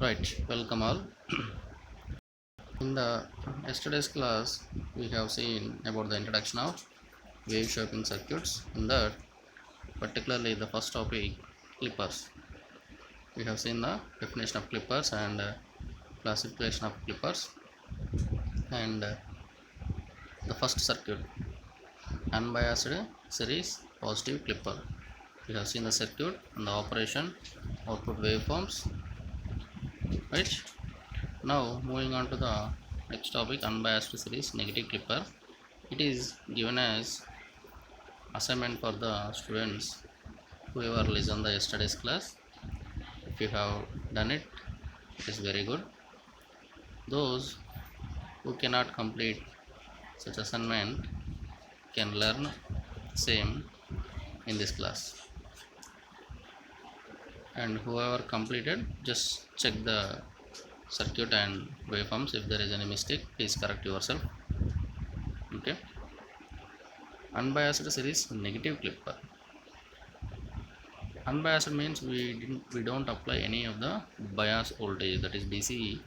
Right, welcome all. In the yesterday's class, we have seen about the introduction of wave shaping circuits. In that, particularly the first topic, clippers. We have seen the definition of clippers and classification of clippers, and the first circuit, unbiased series positive clipper. We have seen the circuit and the operation, output waveforms. Right. Now, moving on to the next topic, unbiased series negative clipper. It is given as assignment for the students whoever listened the yesterday's class. If you have done it, it is very good. Those who cannot complete such assignment can learn same in this class, and whoever completed, just check the circuit and waveforms. If there is any mistake, please correct yourself. Okay. Unbiased series negative clipper. Unbiased means we don't apply any of the bias voltage, that is DC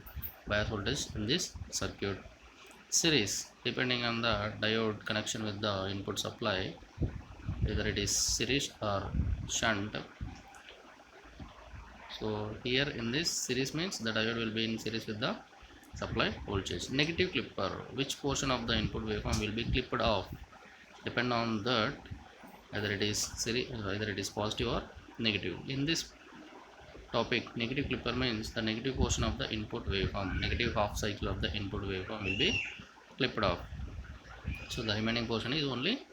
bias voltage in this circuit. Series, depending on the diode connection with the input supply, whether it is series or shunt. So here in this series means the diode will be in series with the supply voltage. Negative clipper, which portion of the input waveform will be clipped off, depend on that either it is series, either it is positive or negative. In this topic, negative clipper means the negative portion of the input waveform, negative half cycle of the input waveform will be clipped off. So the remaining portion is only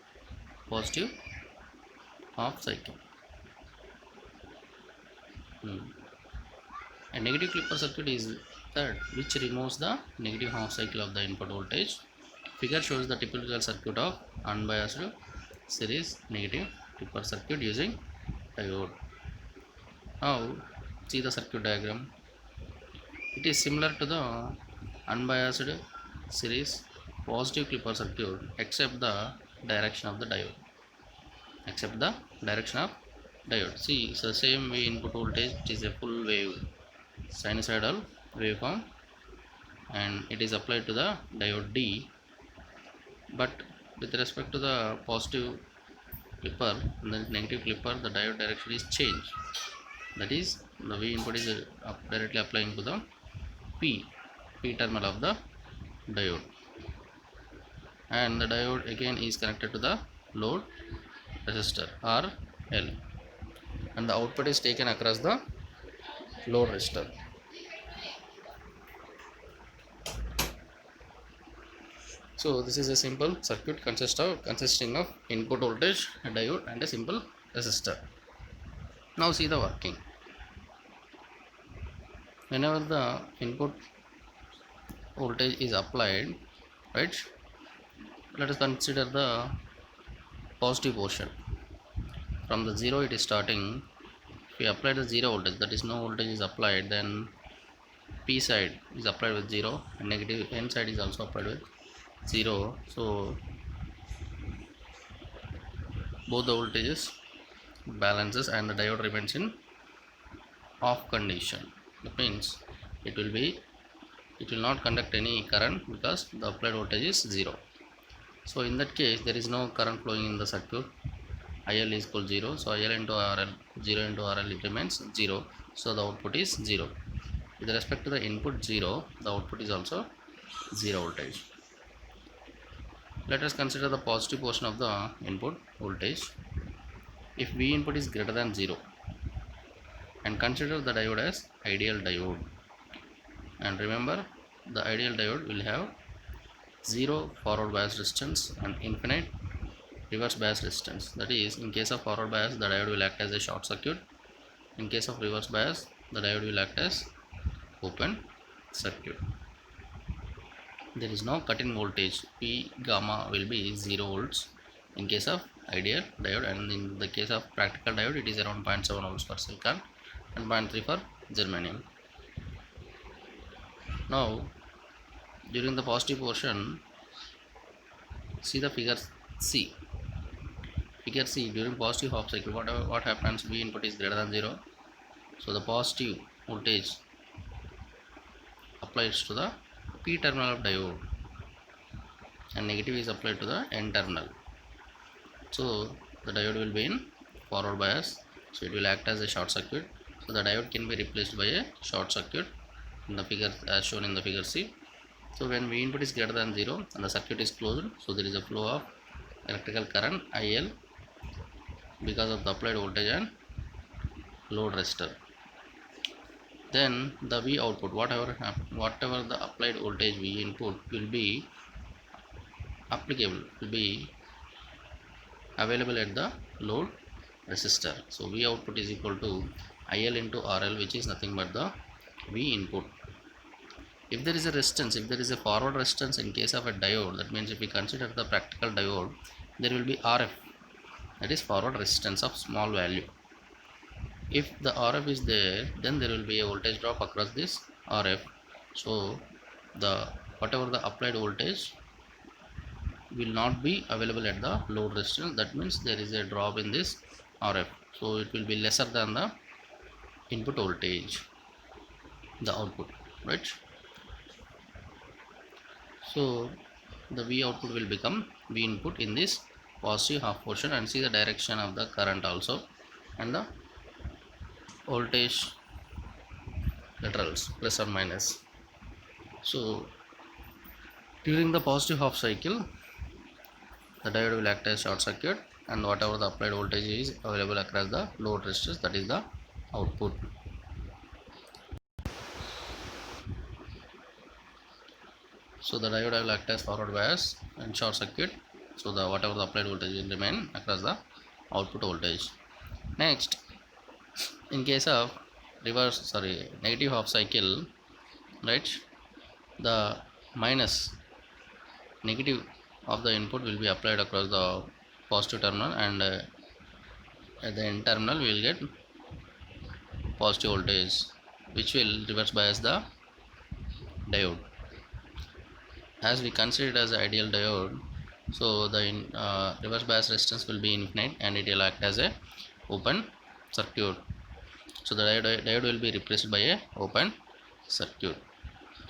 positive half cycle. A negative clipper circuit is that which removes the negative half cycle of the input voltage. Figure shows the typical circuit of unbiased series negative clipper circuit using diode. Now see the circuit diagram. It is similar to the unbiased series positive clipper circuit except the direction of the diode. See, it's the same way input voltage. It is a full wave sinusoidal waveform and it is applied to the diode D. But with respect to the positive clipper and the negative clipper, the diode direction is changed. That is, the V input is directly applying to the P terminal of the diode, and the diode again is connected to the load resistor RL, and the output is taken across the load resistor. So this is a simple circuit consisting of input voltage, a diode and a simple resistor. Now see the working. Whenever the input voltage is applied, right, let us consider the positive portion. From the 0 it is starting. If we apply the 0 voltage, that is no voltage is applied, then P side is applied with 0 and negative N side is also applied with 0. So both the voltages balances and the diode remains in off condition. That means it will not conduct any current because the applied voltage is 0. So in that case there is no current flowing in the circuit. IL is equal 0, so IL into RL, 0 into RL, it remains 0, so the output is 0. With respect to the input 0, the output is also 0 voltage. Let us consider the positive portion of the input voltage. If V input is greater than 0, and consider the diode as ideal diode, and remember the ideal diode will have 0 forward bias resistance and infinite reverse bias resistance. That is, in case of forward bias, the diode will act as a short circuit. In case of reverse bias, the diode will act as open circuit. There is no cut-in voltage. P gamma will be 0 volts in case of ideal diode, and in the case of practical diode it is around 0.7 volts for silicon and 0.3 for germanium. Now during the positive portion, see the figure C. Figure C, during positive half cycle, what happens? V input is greater than 0, so the positive voltage applies to the P terminal of diode and negative is applied to the N terminal. So the diode will be in forward bias, so it will act as a short circuit. So the diode can be replaced by a short circuit in the figure as shown in the figure C. So when V input is greater than 0 and the circuit is closed, so there is a flow of electrical current IL because of the applied voltage and load resistor. Then the V output, whatever the applied voltage V input will be applicable, will be available at the load resistor. So V output is equal to IL into RL, which is nothing but the V input. If there is a resistance, if there is a forward resistance in case of a diode, that means if we consider the practical diode, there will be RF, that is forward resistance of small value. If the RF is there, then there will be a voltage drop across this RF. So the whatever the applied voltage will not be available at the load resistance, that means there is a drop in this RF, so it will be lesser than the input voltage, the output, right? So the V output will become V input in this positive half portion, and see the direction of the current also and the voltage laterals plus or minus. So during the positive half cycle, the diode will act as short circuit, and whatever the applied voltage is available across the load resistors, that is the output. So the diode will act as forward bias and short circuit, so the whatever the applied voltage will remain across the output voltage. Next, in case of negative half cycle, right, the negative of the input will be applied across the positive terminal, and at the N terminal we will get positive voltage, which will reverse bias the diode. As we consider it as an ideal diode, so the reverse bias resistance will be infinite and it will act as a open circuit. So the diode will be replaced by a open circuit.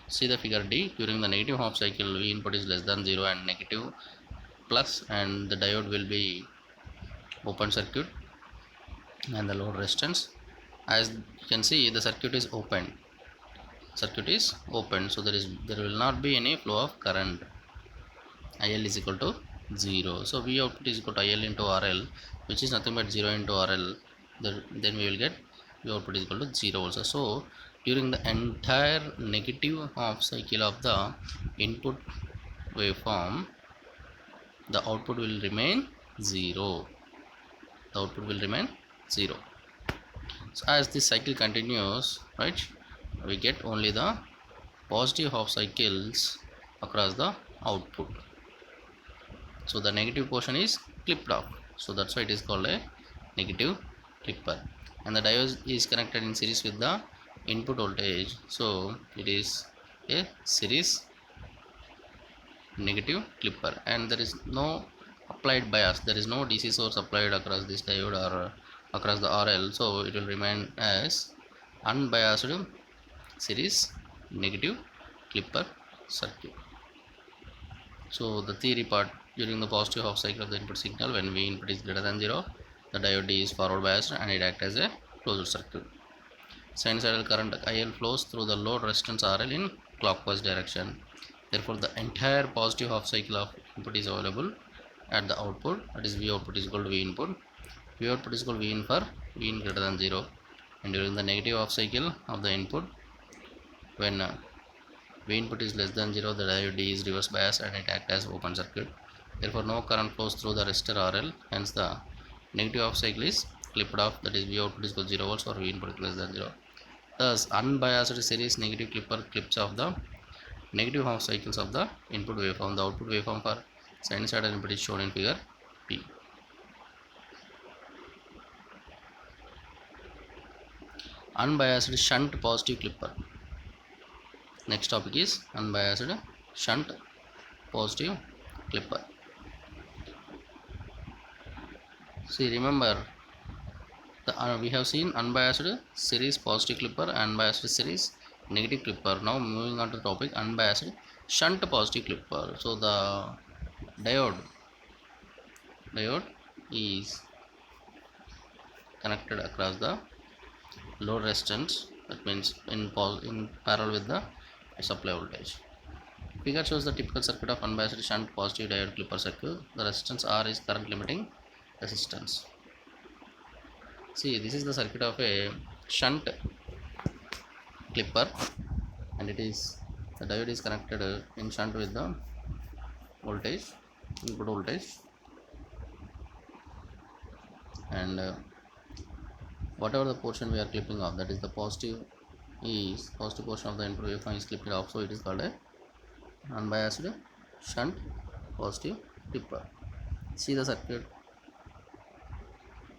See the figure D. During the negative half cycle, V input is less than 0 and negative plus, and the diode will be open circuit and the load resistance. As you can see, the circuit is open, so there will not be any flow of current. IL is equal to 0. So V output is equal to IL into RL, which is nothing but 0 into RL. Then we will get V output is equal to 0 also. So during the entire negative half cycle of the input waveform, the output will remain 0. So as this cycle continues, right, we get only the positive half cycles across the output. So the negative portion is clipped off, so that's why it is called a negative clipper. And the diode is connected in series with the input voltage, so it is a series negative clipper, and there is no applied bias, there is no DC source applied across this diode or across the RL, so it will remain as unbiased series negative clipper circuit. So the theory part: during the positive half cycle of the input signal, when V input is greater than 0, the diode D is forward biased and it acts as a closed circuit. Sinusoidal current IL flows through the load resistance RL in clockwise direction. Therefore, the entire positive half cycle of input is available at the output, that is V output is equal to V input. V output is equal to V in for V in greater than 0. And during the negative half cycle of the input, when V input is less than 0, the diode D is reverse bias and it acts as open circuit. Therefore, no current flows through the resistor RL. Hence, the negative half cycle is clipped off, that is V output is equal to 0 volts or V input is less than 0. Thus, unbiased series negative clipper clips off the negative half cycles of the input waveform. The output waveform for sinusoidal input is shown in figure P. Unbiased shunt positive clipper. Next topic is unbiased shunt positive clipper. See, remember, we have seen unbiased series positive clipper, unbiased series negative clipper. Now moving on to the topic unbiased shunt positive clipper. So the diode is connected across the load resistance, that means in parallel with the supply voltage. Figure shows the typical circuit of unbiased shunt positive diode clipper circuit. The resistance R is current limiting resistance. See, this is the circuit of a shunt clipper, and the diode is connected in shunt with the voltage, input voltage, and whatever the portion we are clipping off, that is the positive portion of the input waveform is clipped off, so it is called a unbiased shunt positive clipper. See the circuit.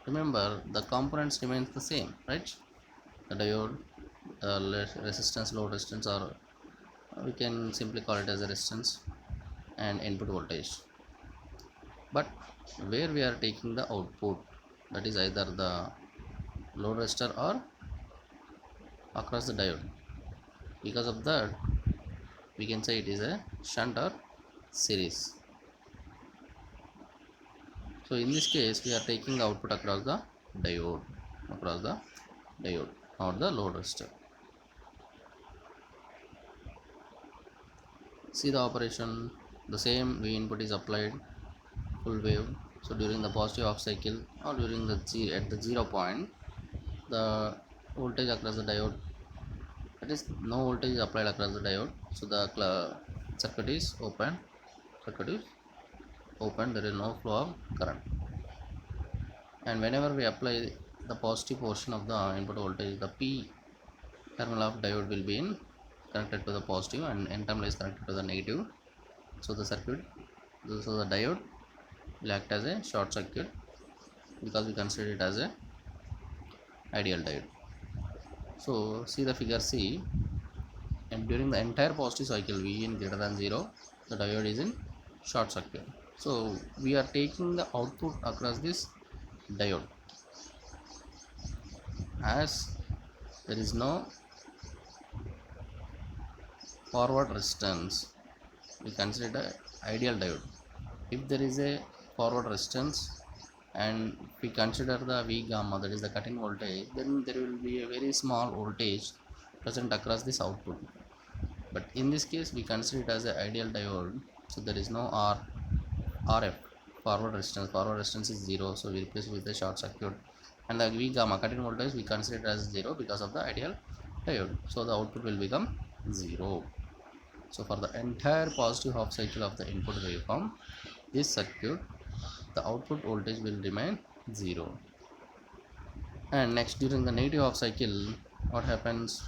Remember, the components remains the same, right? The diode, the resistance, load resistance, or we can simply call it as a resistance, and input voltage. But where we are taking the output, that is either the load resistor or across the diode. Because of that, we can say it is a shunt or series. So in this case, we are taking the output across the diode or the load resistor. See the operation. The same V input is applied full wave. So during the positive half cycle or during the at the 0 point, the voltage across the diode, that is no voltage is applied across the diode. So the circuit is open. There is no flow of current. And whenever we apply the positive portion of the input voltage, the P terminal of diode will be connected to the positive and N terminal is connected to the negative. So the diode will act as a short circuit because we consider it as a ideal diode. So see the figure C, and during the entire positive cycle V in greater than 0, the diode is in short circuit. So we are taking the output across this diode. As there is no forward resistance, we consider it ideal diode. If there is a forward resistance and we consider the V gamma, that is the cut-in voltage, then there will be a very small voltage present across this output. But in this case, we consider it as an ideal diode, so there is no RF, forward resistance is 0, so we replace with the short circuit. And the V gamma, cut-in voltage, we consider it as 0 because of the ideal diode, so the output will become 0. So for the entire positive half cycle of the input waveform, this circuit, the output voltage will remain 0. And next, during the negative half cycle, what happens?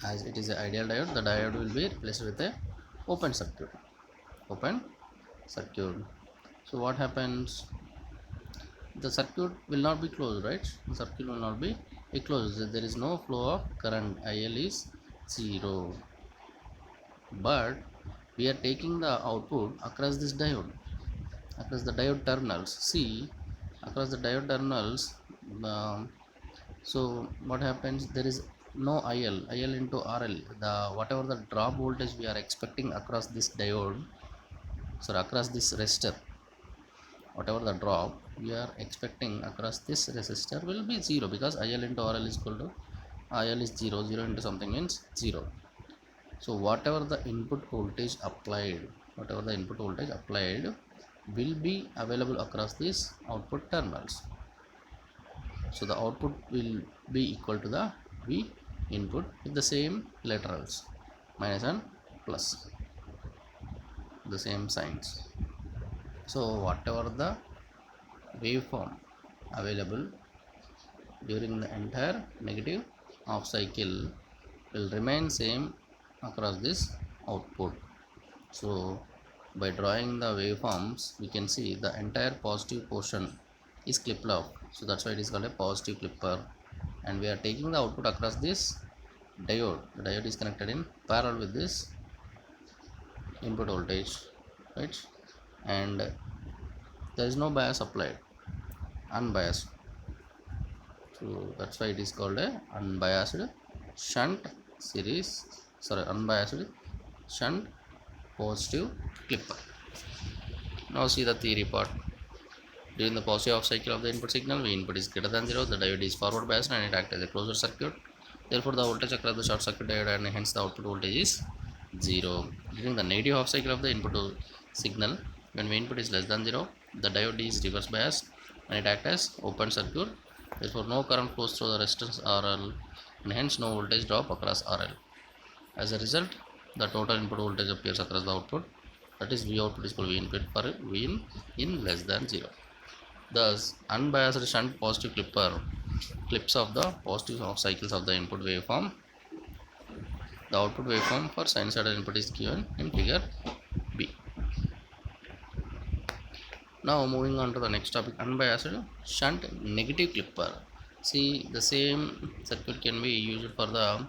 As it is an ideal diode, the diode will be replaced with a open circuit. So what happens? The circuit will not be closed, right? The circuit will not be closed. There is no flow of current. IL is 0. But we are taking the output across this diode, across the diode terminals. See, across the diode terminals, so what happens? There is no IL into RL. The whatever the drop voltage we are expecting across this diode, so across this resistor, whatever the drop we are expecting across this resistor will be 0, because IL into RL is equal to IL is 0. 0 into something means 0. So whatever the input voltage applied will be available across these output terminals. So the output will be equal to the V input with the same laterals, minus and plus, the same signs. So whatever the waveform available during the entire negative half cycle will remain same across this output. So by drawing the waveforms, we can see the entire positive portion is clipped off, so that's why it is called a positive clipper. And we are taking the output across this diode. The diode is connected in parallel with this input voltage, right? And there is no bias applied, unbiased, so that's why it is called a unbiased shunt series, sorry, unbiased shunt positive clipper. Now see the theory part. During the positive half cycle of the input signal, V input is greater than 0, the diode is forward biased and it acts as a closed circuit. Therefore, the voltage across the short circuit diode and hence the output voltage is 0. During the negative half cycle of the input signal, when V input is less than 0, the diode is reverse biased and it acts as open circuit. Therefore, no current flows through the resistance RL and hence no voltage drop across RL. As a result, the total input voltage appears across the output, that is V output is equal to V input for V in less than 0. Thus, unbiased shunt positive clipper clips of the positive half cycles of the input waveform. The output waveform for sinusoidal input is given in figure B. Now moving on to the next topic, unbiased shunt negative clipper. See, the same circuit can be used for the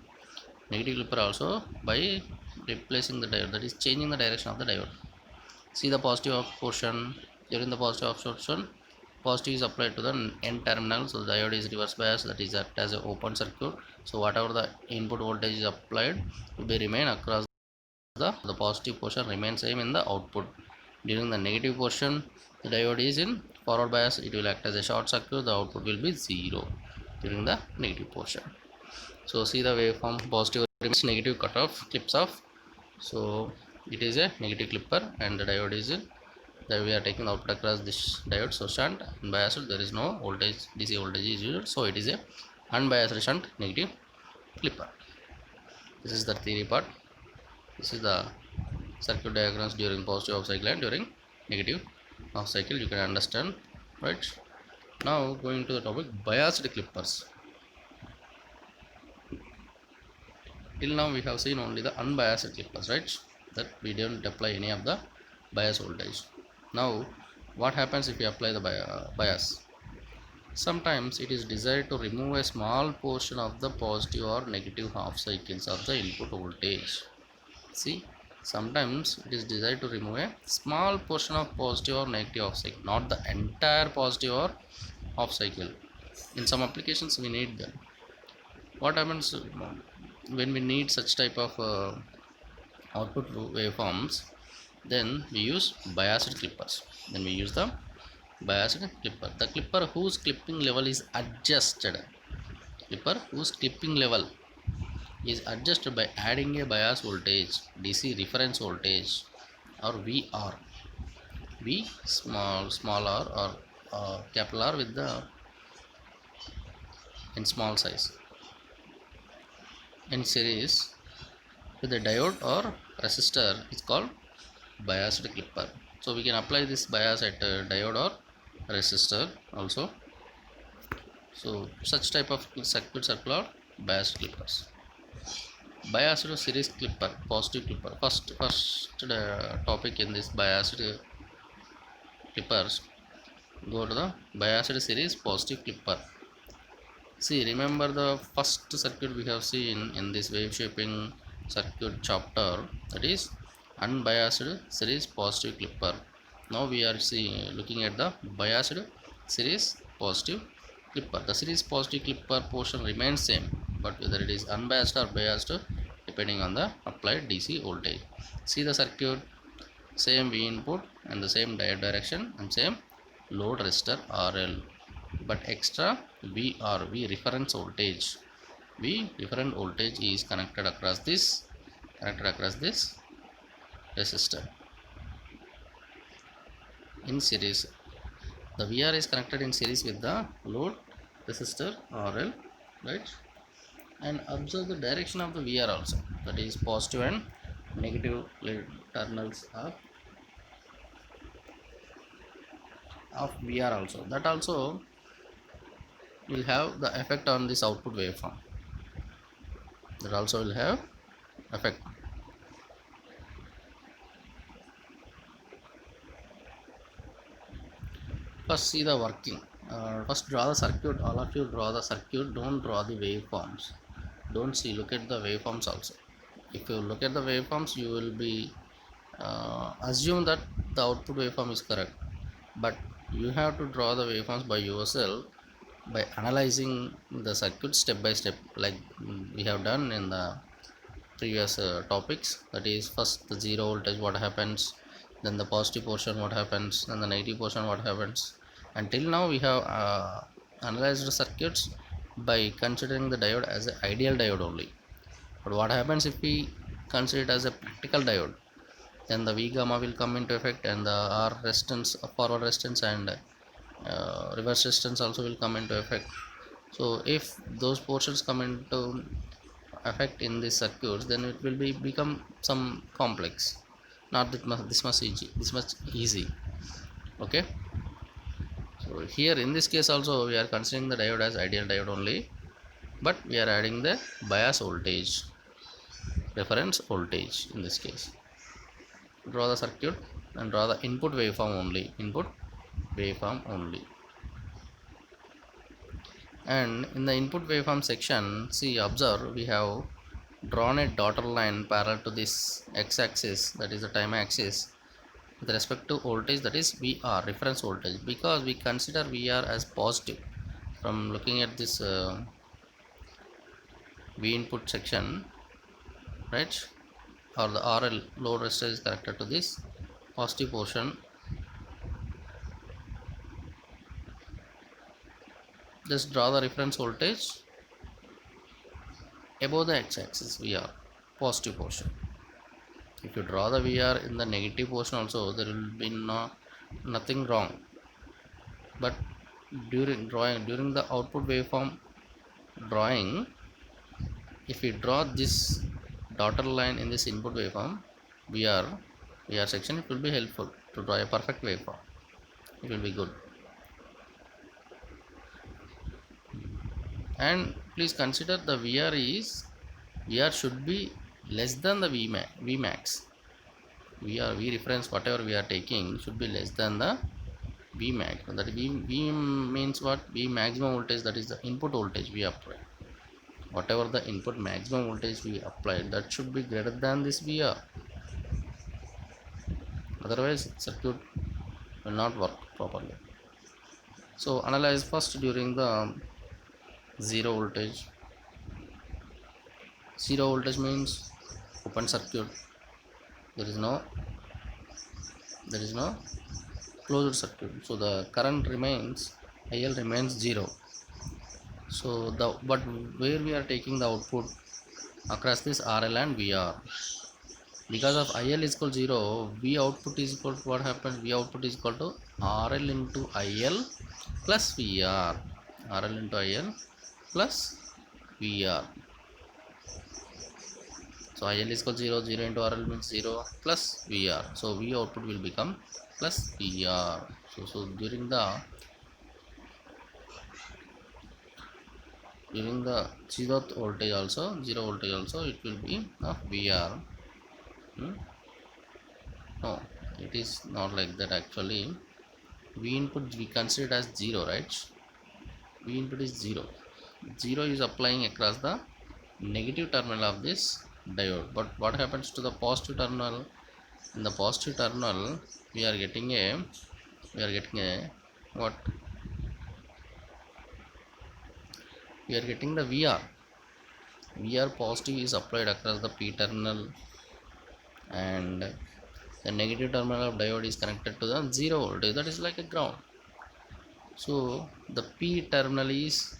negative clipper also by replacing the diode, that is changing the direction of the diode. See the positive off portion. During the positive off portion, positive is applied to the N terminal, so the diode is reverse bias, that is act as an open circuit. So whatever the input voltage is applied will be remain across the positive portion remains same in the output. During the negative portion, the diode is in forward bias, it will act as a short circuit, the output will be 0 during the negative portion. So see the waveform, positive remains, negative cutoff clips off. So it is a negative clipper and the diode is in, that we are taking the output across this diode. So shunt unbiased, there is no voltage, DC voltage is used, so it is a unbiased shunt negative clipper. This is the theory part. This is the circuit diagrams during positive half cycle and during negative half cycle, you can understand, right? Now going to the topic, biased clippers. Till now we have seen only the unbiased clippers, right? That we don't apply any of the bias voltage. Now what happens if we apply the bias? Sometimes it is desired to remove a small portion of the positive or negative half cycles of the input voltage. See, sometimes it is desired to remove a small portion of positive or negative half cycle, not the entire positive or half cycle. In some applications we need them. What happens when we need such type of output waveforms? Then we use biased clippers. Then we use the biased clipper. The clipper whose clipping level is adjusted. Clipper whose clipping level is adjusted by adding a bias voltage, DC reference voltage, or VR. V small r or capital R with the in small size, in series with a diode or resistor is called biased clipper. So we can apply this bias at diode or resistor also. So such type of circuits are called biased clippers. Biased series clipper, positive clipper. First topic in this biased clippers, go to the biased series positive clipper. See, remember the first circuit we have seen in this wave shaping circuit chapter, that is unbiased series positive clipper. Now we are looking at the biased series positive clipper. The series positive clipper portion remains same, but whether it is unbiased or biased depending on the applied DC voltage. See the circuit, same V input and the same diode direction and same load resistor RL, but extra V reference voltage. V reference voltage is connected across this resistor in series. The VR is connected in series with the load resistor RL, right? And observe the direction of the VR also, that is positive and negative terminals of VR also. That also will have the effect on this output waveform. That also will have effect. First see the working. First draw the circuit. All of you draw the circuit. Don't draw the waveforms. Don't see. Look at the waveforms also. If you look at the waveforms, you will be assume that the output waveform is correct. But you have to draw the waveforms by yourself by analyzing the circuit step by step, like we have done in the previous topics, that is first the zero voltage what happens, then the positive portion what happens, then the negative portion what happens. Until now we have analyzed the circuits by considering the diode as an ideal diode only. But what happens if we consider it as a practical diode? Then the V gamma will come into effect, and the R resistance, forward resistance, and reverse resistance also will come into effect. So if those portions come into effect in the circuits, then it will be become some complex, not this much easy. Okay, so here in this case also we are considering the diode as ideal diode only, but we are adding the bias voltage, reference voltage in this case. Draw the circuit and draw the input waveform only. And in the input waveform section, see, observe, we have drawn a dotted line parallel to this x-axis, that is the time axis, with respect to voltage, that is VR, reference voltage, because we consider VR as positive. From looking at this V input section, right, or the RL, load resistance, is connected to this positive portion. Just draw the reference voltage above the x-axis VR, positive portion. If you draw the VR in the negative portion also, there will be nothing wrong. But during the output waveform drawing, if we draw this dotted line in this input waveform VR section, it will be helpful to draw a perfect waveform. It will be good. And please consider the VR should be less than the Vmax. V reference, whatever we are taking, should be less than the Vmax. That V means what? V maximum voltage, that is the input voltage we apply. Whatever the input maximum voltage we apply, that should be greater than this VR. Otherwise circuit will not work properly. So analyze first during the zero voltage. Zero voltage means open circuit. There is no closed circuit, so the current remains, IL remains 0. So but where we are taking the output across this RL and VR, because of IL is equal to 0, V output is equal to, what happens, V output is equal to RL into IL plus VR, RL into IL plus VR. So IL is equal to 0, 0 into RL means 0 plus VR. So V output will become plus VR. So during the zero voltage also, it will be of VR. No, it is not like that actually. V input we consider as 0, right? V input is 0. 0 is applying across the negative terminal of this diode. But what happens to the positive terminal? In the positive terminal we are getting a what? We are getting the VR. VR positive is applied across the P terminal, and the negative terminal of diode is connected to the 0 voltage, that is like a ground. So the P terminal is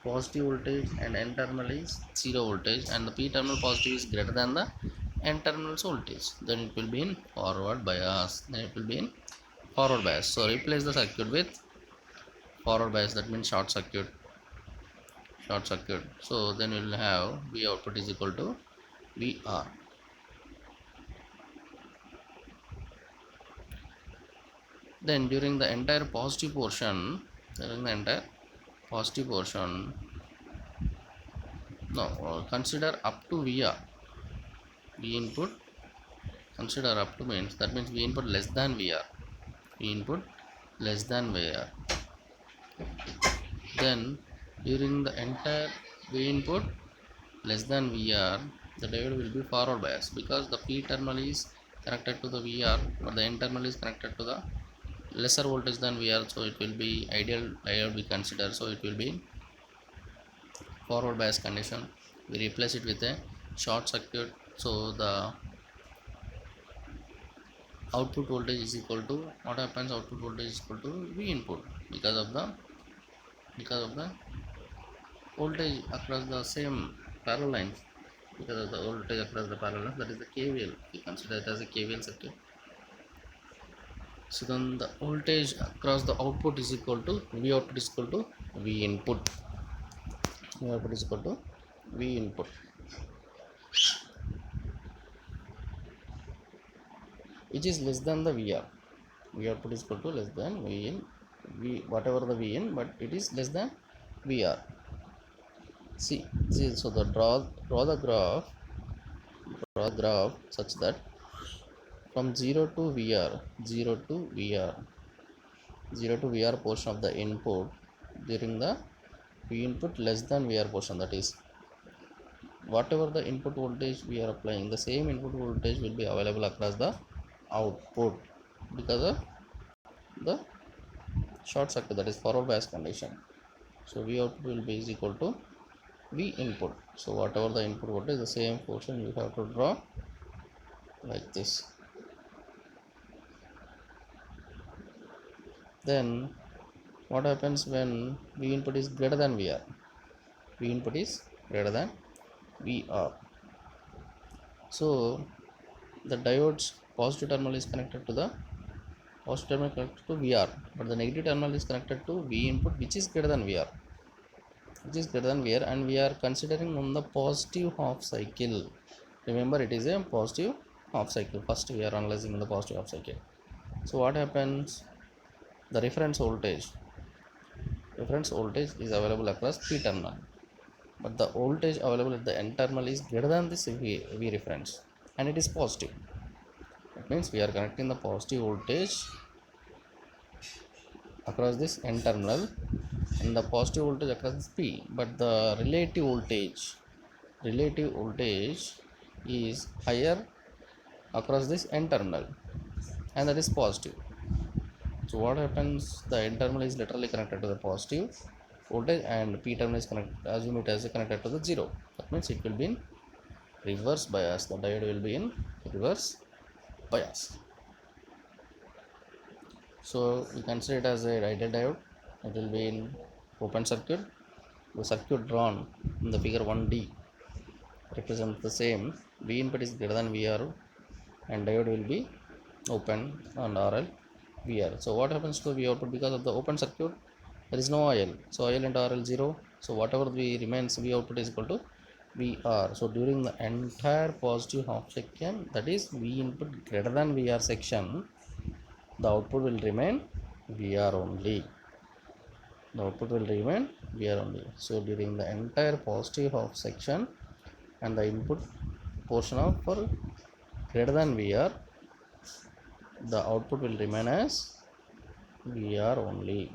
positive voltage and N terminal is 0 voltage, and the P terminal positive is greater than the N terminal's voltage, then it will be in forward bias. So replace the circuit with forward bias, that means short circuit. So then we will have V output is equal to VR. Then during the entire positive portion, consider up to VR. V input, consider up to means, that means V input less than VR. Then during the entire V input less than VR, the diode will be forward bias, because the P terminal is connected to the VR, but the N terminal is connected to the lesser voltage than VR, so it will be ideal diode we consider. So it will be forward bias condition. We replace it with a short circuit, so the output voltage is equal to, what happens, output voltage is equal to V input, because of the voltage across the same parallel lines, because of the voltage across the parallel lines, that is the KVL. We consider it as a KVL circuit. So then the voltage across the output is equal to V output is equal to V input. V output is equal to V input, which is less than the VR. V output is equal to less than V in, V whatever the V in, but it is less than VR. See, so the draw the graph such that from 0 to VR, 0 to VR, 0 to VR portion of the input during the V input less than VR portion, that is whatever the input voltage we are applying, the same input voltage will be available across the output because of the short circuit, that is forward bias condition. So V output will be is equal to V input. So whatever the input voltage, the same portion you have to draw like this. Then what happens when V input is greater than VR? V input is greater than VR. So the diode's positive terminal is connected to the positive terminal connected to VR, but the negative terminal is connected to V input, which is greater than VR, and we are considering on the positive half cycle. Remember, it is a positive half cycle. First we are analyzing the positive half cycle. So what happens, the reference voltage is available across P terminal, but the voltage available at the N terminal is greater than this V reference, and it is positive. That means we are connecting the positive voltage across this N terminal and the positive voltage across this P, but the relative voltage is higher across this N terminal, and that is positive. So what happens, the N terminal is literally connected to the positive voltage and P terminal is connected, assume it as connected to the 0. That means it will be in reverse bias, the diode will be in reverse bias. So we consider it as a ideal diode. It will be in open circuit. The circuit drawn in the figure 1D represents the same. V input is greater than VR and diode will be open and RL VR. So what happens to V output, because of the open circuit there is no IL, so IL and RL 0, so whatever V remains, V output is equal to VR. So during the entire positive half section, that is V input greater than VR section, the output will remain VR only. So during the entire positive half section and the input portion of for greater than VR, the output will remain as VR only.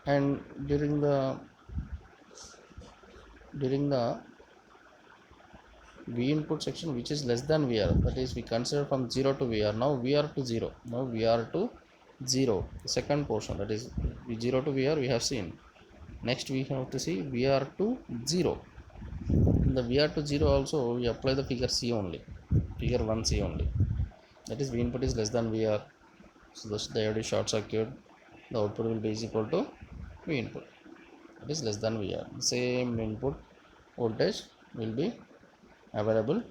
And during the V input section, which is less than VR, that is we consider from 0 to VR. Now VR to 0, the second portion, that is 0 to VR we have seen. Next we have to see VR to 0. In the VR to 0 also we apply the figure 1C only, that is V input is less than VR, so the diode is short circuit, the output will be equal to V input, that is less than VR. The same input voltage will be available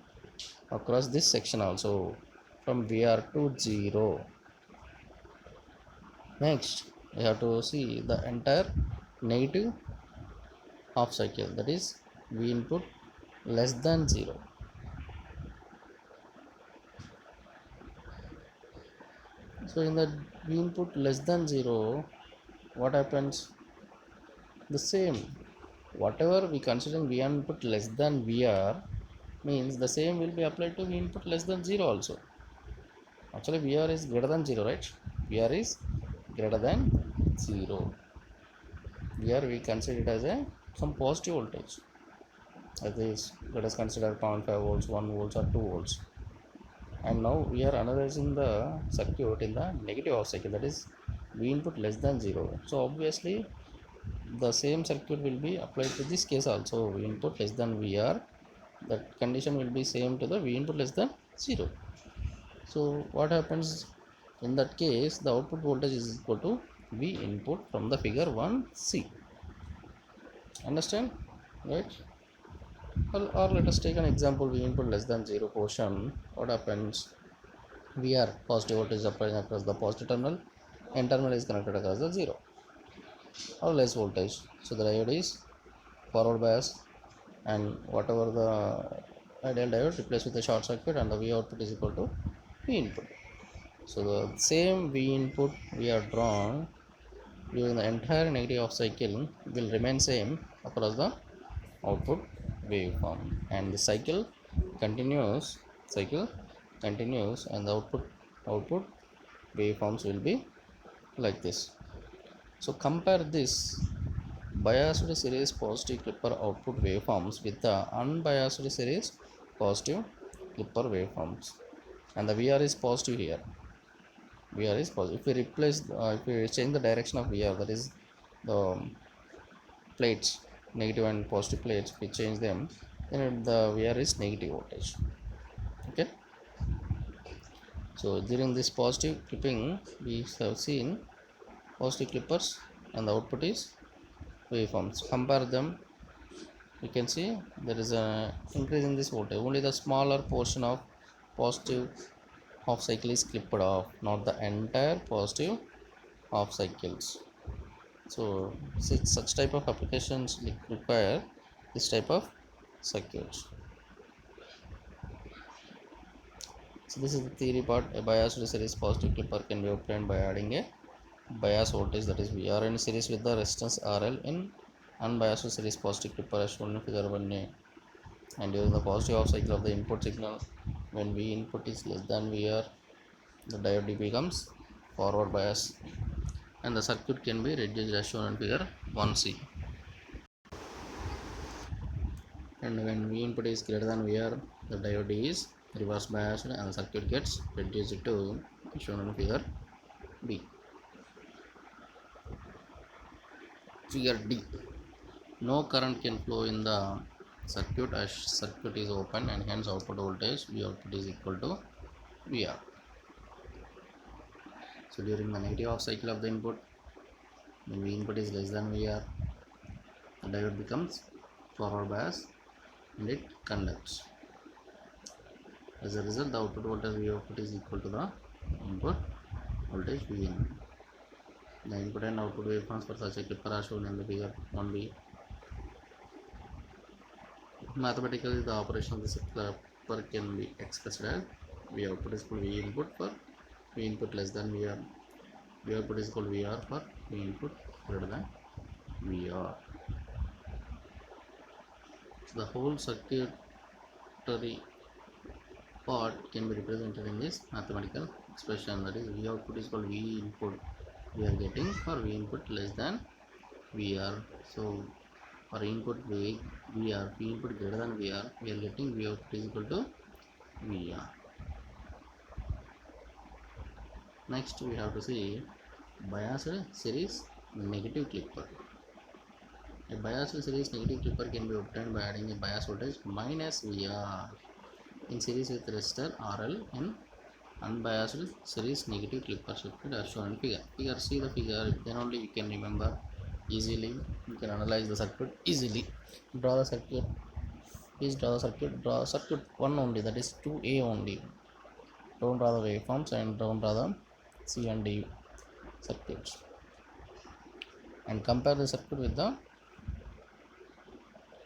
across this section also from VR to 0. Next we have to see the entire negative half cycle, that is V input less than 0. So in the V input less than 0, what happens, the same, whatever we considering V input less than VR means the same will be applied to V input less than 0 also. Actually VR is greater than 0, right? VR is greater than 0. Here we consider it as some positive voltage. That is, let us consider 0.5 volts, 1 volts or 2 volts. And now we are analyzing the circuit in the negative half cycle, that is V input less than 0. So obviously The same circuit will be applied to this case also. V input less than VR, that condition will be same to the V input less than 0. So what happens in that case? The output voltage is equal to V input from the figure 1C. Understand, right? Or let us take an example. V input less than 0 portion. What happens? VR positive voltage is applied across the positive terminal, N terminal is connected across the 0 or less voltage. So the diode is forward bias, and whatever the ideal diode replaced with the short circuit, and the V output is equal to V input. So the same V input we are drawn during the entire negative half cycle will remain same across the output waveform, and the cycle continues, and the output waveforms will be like this. So compare this biased series positive Clipper output waveforms with the unbiased series positive Clipper waveforms, and the VR is positive here. VR is positive. If we if we change the direction of VR, that is the plates, negative and positive plates, we change them, then the VR is negative voltage. Okay. So during this positive clipping, we have seen positive clippers, and the output is waveforms. Compare them, you can see there is a increase in this voltage. Only the smaller portion of positive half cycle is clipped off, not the entire positive half cycles. So such type of applications require this type of circuits. So this is the theory part. A biased series positive clipper can be obtained by adding a bias voltage, that is VR, in series with the resistance RL in unbiased series positive clipper as shown in figure 1a. And during the positive half cycle of the input signal, when V input is less than VR, the diode becomes forward bias, and the circuit can be reduced as shown in figure 1c. And when V input is greater than VR, the diode is reverse biased, and the circuit gets reduced to shown in figure B. Figure D. No current can flow in the circuit as circuit is open, and hence output voltage V output is equal to VR. So during the negative half cycle of the input, when V input is less than VR, the diode becomes forward bias and it conducts. As a result, the output voltage V output is equal to the input voltage V in. The input and output waveforms for such a clipper are shown in the figure 1b. Mathematically, the operation of this clipper can be expressed as V output is equal to V input for V input less than VR. V output is equal to VR for V input greater than VR. So the whole circuitry part can be represented in this mathematical expression, that is V output is equal to V input we are getting for V input less than VR. So for input VR, V input greater than VR, we are getting V output is equal to VR. Next we have to see biased series negative clipper. A biased series negative clipper can be obtained by adding a bias voltage minus VR in series with resistor RL in unbiased series negative clipper circuit as shown in figure. See the figure, then only you can remember easily, you can analyze the circuit easily. Draw the circuit. Please draw circuit 1 only, that is 2A only. Don't draw the waveforms and don't draw the C and D circuits, and compare the circuit with the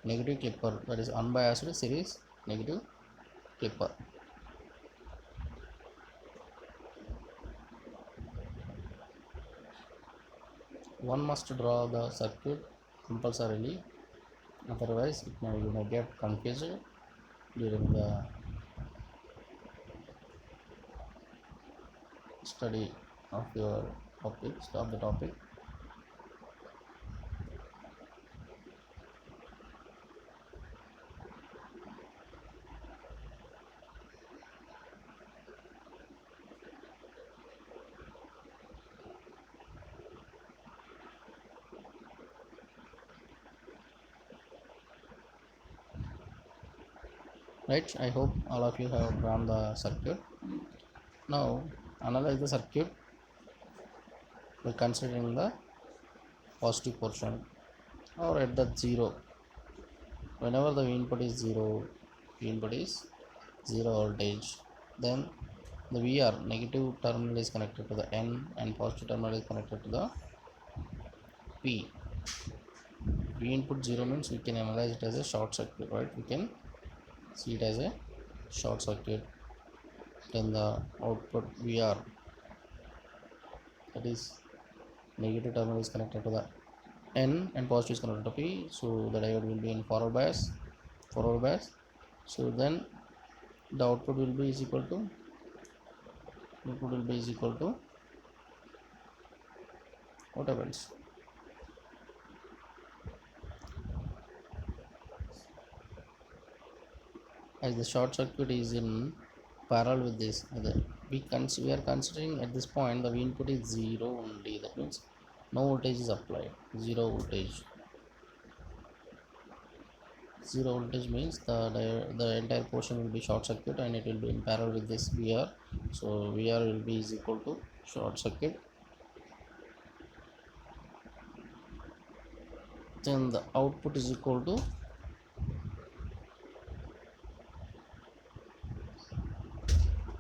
negative clipper, that is unbiased series negative clipper. One must draw the circuit compulsorily, otherwise you may get confused during the study of your topic. right? I hope all of you have drawn the circuit. Now analyze the circuit by considering the positive portion or at the zero. Whenever the input is zero, input is zero voltage, then the VR negative terminal is connected to the N and positive terminal is connected to the P. V input 0 means we can analyze it as a short circuit, right? We can see it as a short circuit. Then the output VR, that is negative terminal is connected to the N and positive is connected to P, so the diode will be in forward bias. So then the output will be is equal to what happens? As the short circuit is in parallel with this, we are considering at this point the input is zero only. That means no voltage is applied. Zero voltage. Zero voltage means the entire portion will be short circuit and it will be in parallel with this VR. So VR will be is equal to short circuit. Then the output is equal to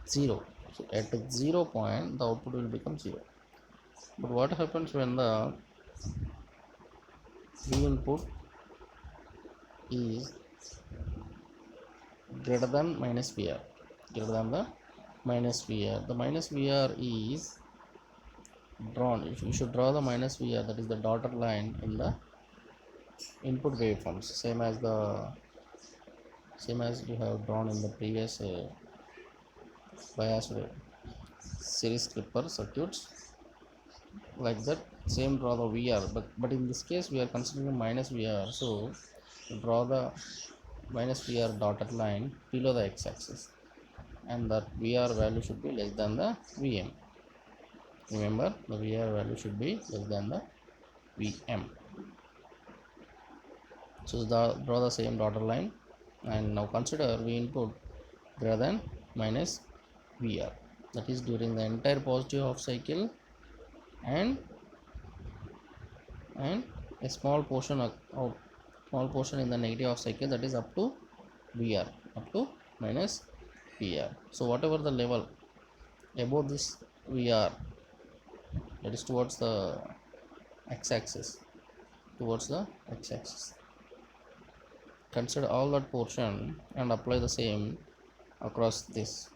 zero. So at the 0 point the output will become zero. But what happens when the V input is greater than minus VR? Greater than the minus VR. The minus VR is drawn. You should draw the minus VR, that is the dotted line in the input waveforms, same as you have drawn in the previous biased series clipper circuits. Like that, same draw the VR, but in this case we are considering minus VR, so draw the minus VR dotted line below the x-axis, and that VR value should be less than the VM. Remember, the VR value should be less than the VM. So draw the same dotted line, and now consider V input greater than minus VR, that is during the entire positive half cycle and a small portion in the negative half cycle, that is up to VR, up to minus VR. So whatever the level above this VR, that is towards the x-axis, consider all that portion and apply the same across this.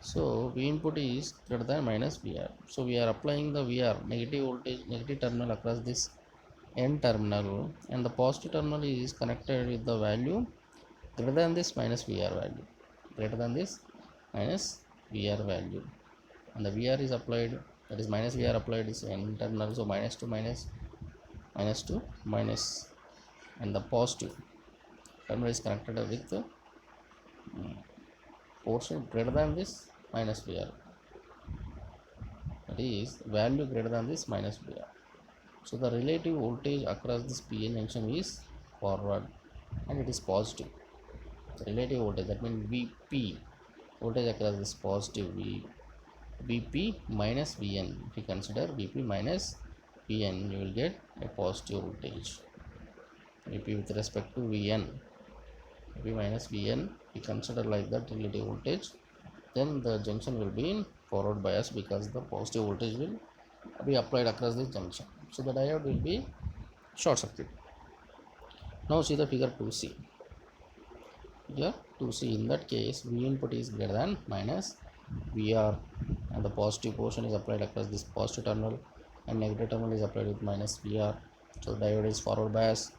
So V input is greater than minus VR, so we are applying the VR negative terminal across this N terminal, and the positive terminal is connected with the value greater than this minus VR value, and the VR is applied, that is minus VR applied is N terminal, so minus to minus, and the positive terminal is connected with the portion greater than this minus VR, that is value greater than this minus VR. So the relative voltage across this PN junction is forward and it is positive. The relative voltage, that means VP voltage across this positive, VP minus VN. If you consider VP minus VN, you will get a positive voltage. VP with respect to VN, VP minus VN, we consider like that relative voltage, then the junction will be in forward bias because the positive voltage will be applied across this junction. So the diode will be short circuit. Now see the figure 2C. Figure 2C, in that case V input is greater than minus VR, and the positive portion is applied across this positive terminal and negative terminal is applied with minus VR. So the diode is forward bias,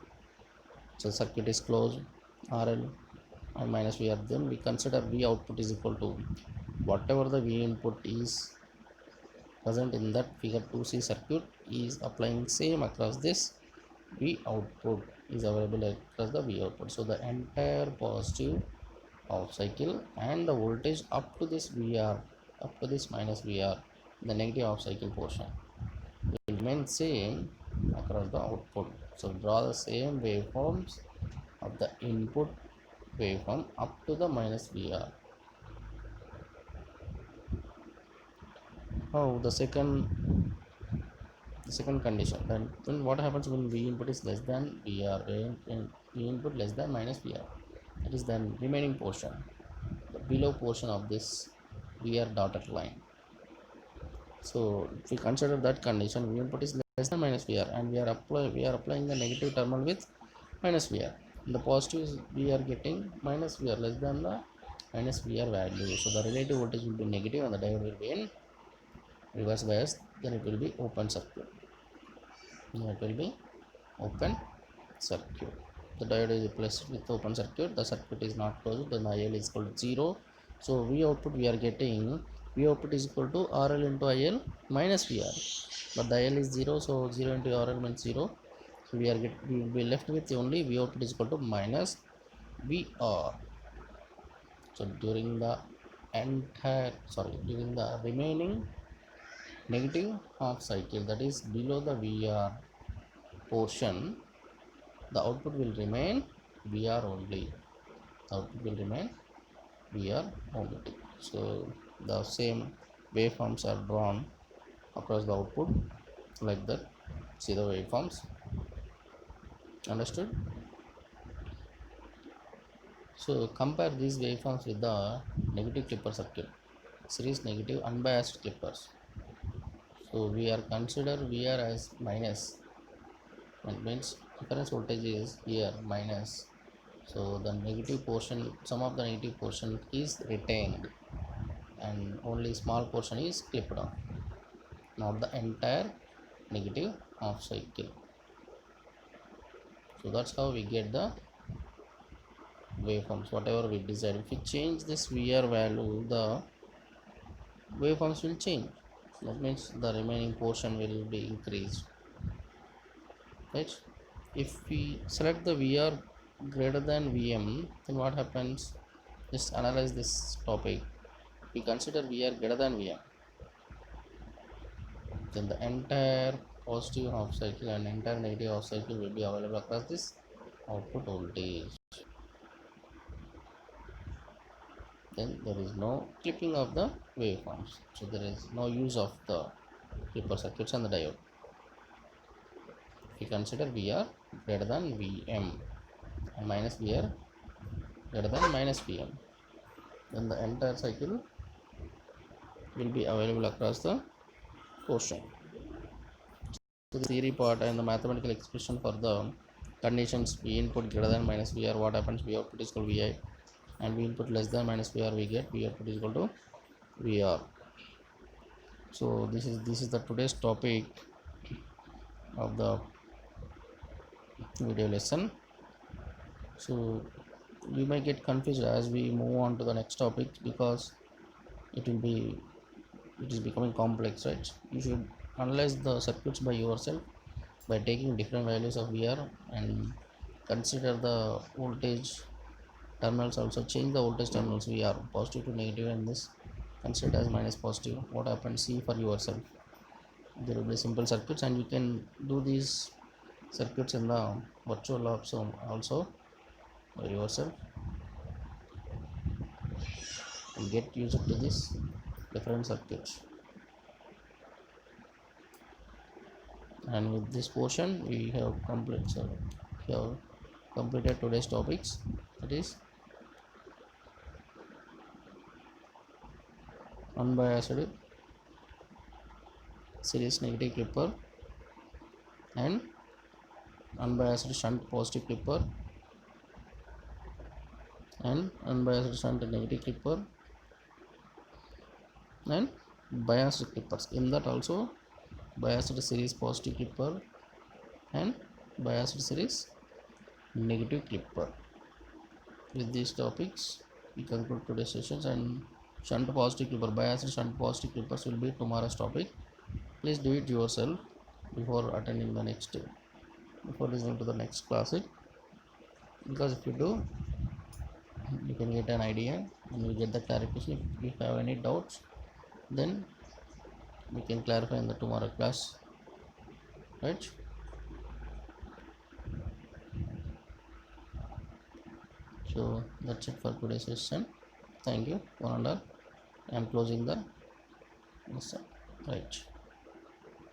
so the circuit is closed, RL and minus VR. Then we consider V output is equal to whatever the V input is present in that figure 2C circuit is applying same across this V output is available across the V output. So the entire positive half cycle and the voltage up to this VR, up to this minus VR, the negative half cycle portion will remain same across the output. So draw the same waveforms of the input waveform up to the minus VR. Oh, the second condition, then what happens when V input is less than VR, when V input less than minus VR, that is the remaining portion, the below portion of this VR dotted line. So if we consider that condition, V input is less than minus VR, and we are applying the negative terminal with minus VR. In the positive we are getting minus VR less than the minus VR value, so the relative voltage will be negative and the diode will be in reverse bias, then it will be open circuit. The diode is replaced with open circuit, the circuit is not closed, then IL is equal to 0. So V output we are getting, V output is equal to RL into IL minus VR, but the IL is 0, so 0 into RL means 0. So we will be left with only V output is equal to minus VR. So during the remaining negative half cycle, that is below the VR portion, the output will remain VR only. So the same waveforms are drawn across the output like that. See the waveforms. Understood? So compare these waveforms with the negative clipper circuit, series negative unbiased clippers. So we are consider VR as minus, that means reference voltage is here minus, so the negative portion, some of the negative portion is retained and only small portion is clipped off, not the entire negative half cycle. So that's how we get the waveforms, whatever we decide. If we change this VR value, the waveforms will change, that means the remaining portion will be increased, right? If we select the VR greater than VM, then what happens? Just analyze this topic. We consider VR greater than VM, then the entire positive half cycle and entire negative half cycle will be available across this output voltage. Then there is no clipping of the waveforms, so there is no use of the clipper circuits and the diode. If we consider VR greater than VM and minus VR greater than minus VM, then the entire cycle will be available across the portion. So the theory part and the mathematical expression for the conditions V input greater than minus VR, what happens? V output is equal to Vi, and V input less than minus VR, we get V output is equal to VR. So this is the today's topic of the video lesson. So you may get confused as we move on to the next topic, because it is becoming complex, right? You should analyze the circuits by yourself by taking different values of VR and consider the voltage terminals. Also change the voltage terminals, VR positive to negative, and this consider as minus positive. What happens, see for yourself. There will be simple circuits, and you can do these circuits in the virtual labs also by yourself, and get used to this different circuits. And with this portion we have completed today's topics, that is unbiased series negative clipper and unbiased shunt positive clipper and unbiased shunt negative clipper and biased clippers. In that also biased series positive clipper and biased series negative clipper. With these topics we conclude today's sessions, and shunt positive clipper, biased shunt positive clippers will be tomorrow's topic. Please do it yourself before attending the before listening to the next class, because if you do, you can get an idea and you get the clarification. If you have any doubts, then we can clarify in the tomorrow class, right? So So that's it for today's session. Thank you one and all. I am closing the lesson. Right.